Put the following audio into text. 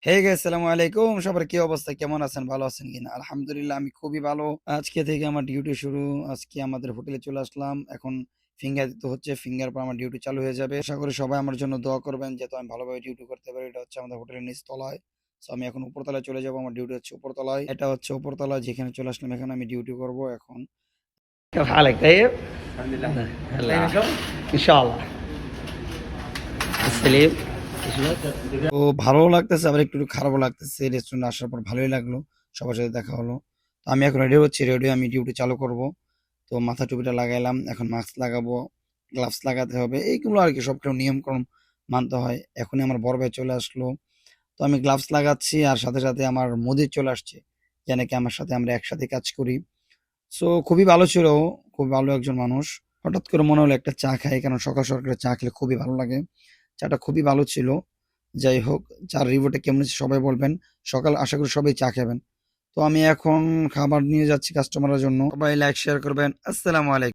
Hey guys, আসসালামু আলাইকুম। সবার কি অবস্থা, কেমন আছেন, ভালো আছেন কিনা? আলহামদুলিল্লাহ, আমি খুবই ভালো। আজকে থেকে আমার ডিউটি শুরু। আজকে আমাদের হোটেলে চলে আসলাম। এখন ফিঙ্গার দিতে হচ্ছে, ফিঙ্গার পর আমার ডিউটি চালু হয়ে যাবে। আশা করি সবাই আমার জন্য দোয়া করবেন যাতে আমি ভালোভাবে ডিউটি করতে পারি। এটা হচ্ছে আমাদের হোটেলের নিচ তলায়। সো আমি এখন উপরতলায় চলে যাব। আমার ডিউটি হচ্ছে উপরতলায়। এটা হচ্ছে উপরতলায়, যেখানে চলে আসলাম এখানে আমি ডিউটি করব এখন। كيف حالك طيب؟ الحمد لله. هلا طيب شو؟ ان شاء الله السليم. তো ভালো লাগতেছে, আবার একটু একটু খারাপও লাগতেছে। রেস্টুরেন্টে আসার পর ভালোই লাগলো, সবার সাথে দেখা হলো। তো আমি এখন রেডি হচ্ছি, রেডি আমি ডিউটি চালু করব। তো মাথা টুপিটা লাগাইলাম, এখন মাস্ক লাগাবো, গ্লাভস লাগাতে হবে, এইগুলো আর কি সব কিছু নিয়মকানুন মানতে হয়। এখনই আমার বড় ভাই চলে আসলো। তো আমি গ্লাভস লাগাচ্ছি, আর সাথে সাথে আমার মুদির চলে আসছে, যে নাকি আমার সাথে আমরা একসাথে কাজ করি। সো খুবই ভালো ছিল ও, খুব ভালো একজন মানুষ। হঠাৎ করে মনে হলো একটা চা খাই, কারণ সকাল সকাল চা খেলে খুবই ভালো লাগে। চাটা খুবই ভালো ছিল। যাই হোক, চার রিভিউটা কেমন হচ্ছে সবাই বলবেন। সকাল আশা করি সবাই চা খাবেন। তো আমি এখন খাবার নিয়ে যাচ্ছি কাস্টমারের জন্য। সবাই লাইক শেয়ার করবেন। আসসালামু আলাইকুম।